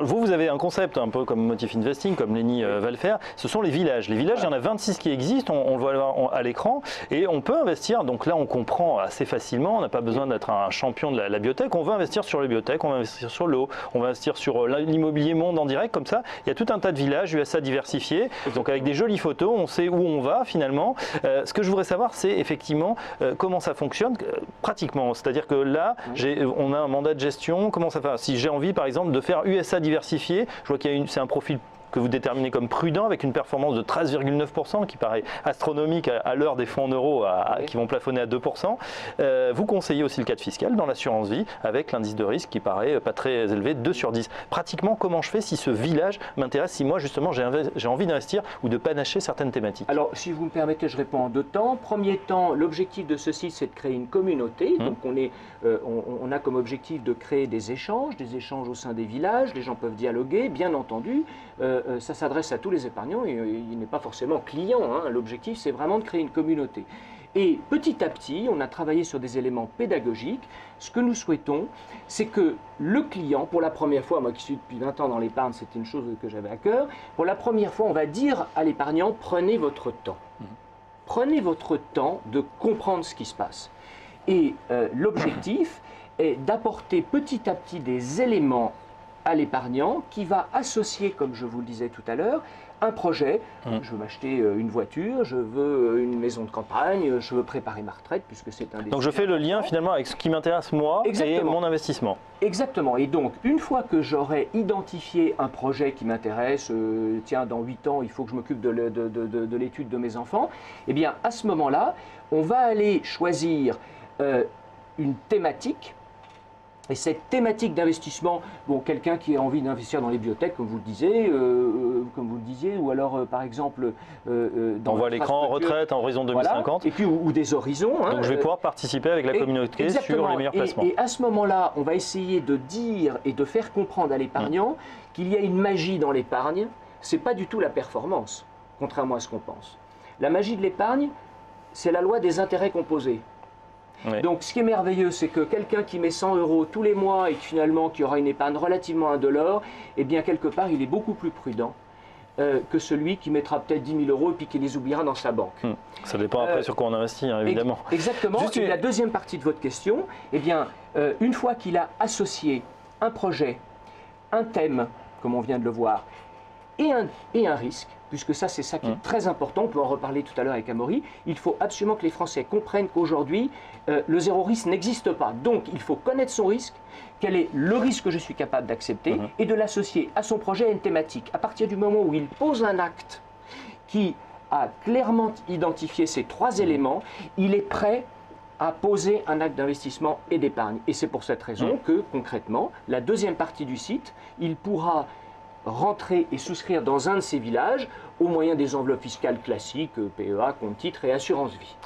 Alors vous avez un concept un peu comme Motif Investing, comme Lenny va le faire, ce sont les villages. Les villages, il y en a 26 qui existent, on le voit à l'écran, et on peut investir, donc là on comprend assez facilement, on n'a pas besoin d'être un champion de la biotech, on veut investir sur les biotech, on va investir sur l'eau, on va investir sur l'immobilier monde en direct, comme ça, il y a tout un tas de villages USA diversifiés, donc avec des jolies photos, on sait où on va finalement. Ce que je voudrais savoir, c'est effectivement comment ça fonctionne pratiquement, c'est-à-dire que là, on a un mandat de gestion, comment ça fait? Si j'ai envie par exemple de faire USA diversifié, je vois qu'il y a c'est un profil que vous déterminez comme prudent avec une performance de 13,9% qui paraît astronomique à l'heure des fonds en euros qui vont plafonner à 2%. Vous conseillez aussi le cadre fiscal dans l'assurance vie avec l'indice de risque qui paraît pas très élevé, 2 sur 10. Pratiquement, comment je fais si ce village m'intéresse, si moi justement j'ai envie d'investir ou de panacher certaines thématiques? Alors, si vous me permettez, je réponds en 2 temps. Premier temps, l'objectif de ce site, c'est de créer une communauté. Donc, on a comme objectif de créer des échanges au sein des villages. Les gens peuvent dialoguer, bien entendu. Ça s'adresse à tous les épargnants et il n'est pas forcément client. L'objectif, c'est vraiment de créer une communauté. Et petit à petit, on a travaillé sur des éléments pédagogiques. Ce que nous souhaitons, c'est que le client, pour la première fois, moi qui suis depuis 20 ans dans l'épargne, c'était une chose que j'avais à cœur, pour la première fois, on va dire à l'épargnant, prenez votre temps. Prenez votre temps de comprendre ce qui se passe. Et l'objectif est d'apporter petit à petit des éléments à l'épargnant qui va associer, comme je vous le disais tout à l'heure, un projet. Je veux m'acheter une voiture, je veux une maison de campagne, je veux préparer ma retraite puisque c'est un des... Donc je fais le lien finalement avec ce qui m'intéresse moi et mon investissement. Exactement. Et donc, une fois que j'aurai identifié un projet qui m'intéresse, tiens, dans 8 ans, il faut que je m'occupe de l'étude de mes enfants, eh bien, à ce moment-là, on va aller choisir une thématique. Et cette thématique d'investissement, bon, quelqu'un qui a envie d'investir dans les biotech, comme vous le disiez, ou alors par exemple on voit l'écran retraite, horizon 2050, voilà, et puis ou des horizons. Donc je vais pouvoir participer avec la communauté sur les meilleurs placements. Et à ce moment-là, on va essayer de dire et de faire comprendre à l'épargnant qu'il y a une magie dans l'épargne. C'est pas du tout la performance, contrairement à ce qu'on pense. La magie de l'épargne, c'est la loi des intérêts composés. Donc ce qui est merveilleux, c'est que quelqu'un qui met 100 € tous les mois et qui aura une épargne relativement indolore, eh bien quelque part il est beaucoup plus prudent que celui qui mettra peut-être 10 000 € et puis qui les oubliera dans sa banque. Ça dépend après sur quoi on investit, évidemment. Exactement. Et la deuxième partie de votre question, eh bien une fois qu'il a associé un projet, un thème, comme on vient de le voir, et un risque, puisque ça c'est ça qui est très important, on peut en reparler tout à l'heure avec Amaury, il faut absolument que les Français comprennent qu'aujourd'hui le zéro risque n'existe pas. Donc il faut connaître son risque, quel est le risque que je suis capable d'accepter et de l'associer à son projet à une thématique. À partir du moment où il pose un acte qui a clairement identifié ces 3 éléments, il est prêt à poser un acte d'investissement et d'épargne. Et c'est pour cette raison que concrètement, la deuxième partie du site, il pourra rentrer et souscrire dans un de ces villages au moyen des enveloppes fiscales classiques, PEA, compte titre et assurance vie.